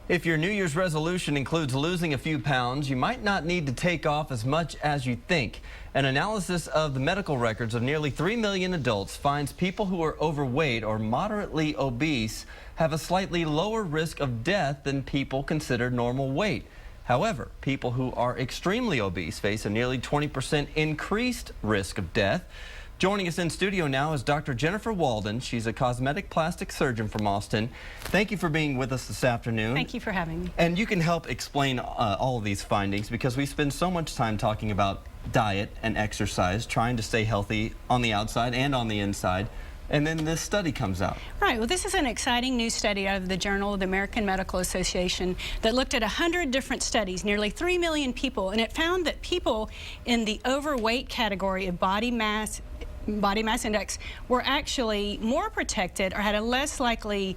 If your New Year's resolution includes losing a few pounds, you might not need to take off as much as you think. An analysis of the medical records of nearly 3 million adults finds people who are overweight or moderately obese have a slightly lower risk of death than people considered normal weight. However, people who are extremely obese face a nearly 20% increased risk of death. Joining us in studio now is Dr. Jennifer Walden. She's a cosmetic plastic surgeon from Austin. Thank you for being with us this afternoon. Thank you for having me. And you can help explain all of these findings because we spend so much time talking about diet and exercise, trying to stay healthy on the outside and on the inside. And then this study comes out. Right. Well, this is an exciting new study out of the Journal of the American Medical Association that looked at 100 different studies, nearly 3 million people, and it found that people in the overweight category of body mass index were actually more protected or had a less likely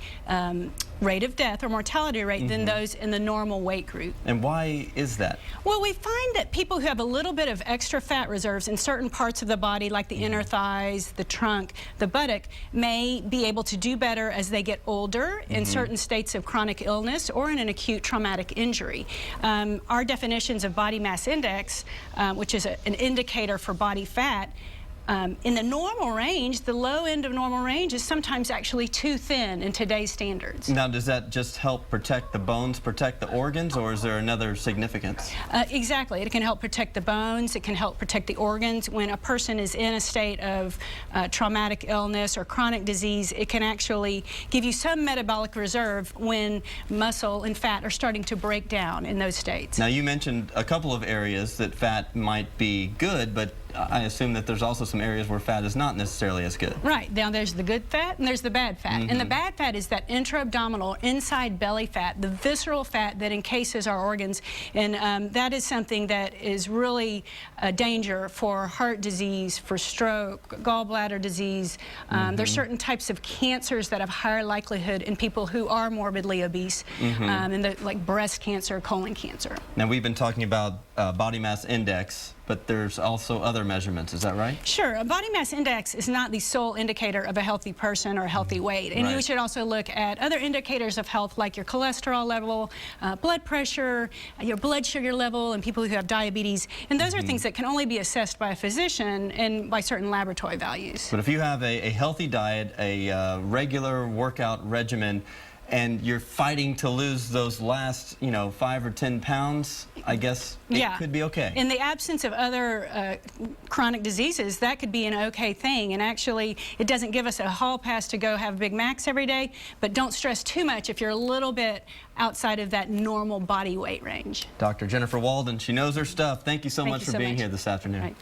rate of death or mortality rate than those in the normal weight group. And why is that? Well, we find that people who have a little bit of extra fat reserves in certain parts of the body, like the inner thighs, the trunk, the buttock, may be able to do better as they get older in certain states of chronic illness or in an acute traumatic injury. Our definitions of body mass index, which is an indicator for body fat, in the normal range, the low end of normal range is sometimes actually too thin in today's standards. Now, does that just help protect the bones, protect the organs, or is there another significance? Exactly. It can help protect the bones. It can help protect the organs. When a person is in a state of traumatic illness or chronic disease, it can actually give you some metabolic reserve when muscle and fat are starting to break down in those states. Now, you mentioned a couple of areas that fat might be good, but I assume that there's also some areas where fat is not necessarily as good. Right. Now there's the good fat and there's the bad fat. And the bad fat is that intra-abdominal, inside belly fat, the visceral fat that encases our organs. And that is something that is really a danger for heart disease, for stroke, gallbladder disease. There's certain types of cancers that have higher likelihood in people who are morbidly obese, like breast cancer, colon cancer. Now, we've been talking about body mass index, but there's also other measurements, is that right? Sure. A body mass index is not the sole indicator of a healthy person or a healthy weight. And you should also look at other indicators of health like your cholesterol level, blood pressure, your blood sugar level, and people who have diabetes. And those are things that can only be assessed by a physician and by certain laboratory values. But if you have a healthy diet, a regular workout regimen, and you're fighting to lose those last, 5 or 10 pounds, I guess it could be okay. In the absence of other chronic diseases, that could be an okay thing. And actually, it doesn't give us a hall pass to go have Big Macs every day, but don't stress too much if you're a little bit outside of that normal body weight range. Dr. Jennifer Walden, she knows her stuff. Thank you so much for being here this afternoon.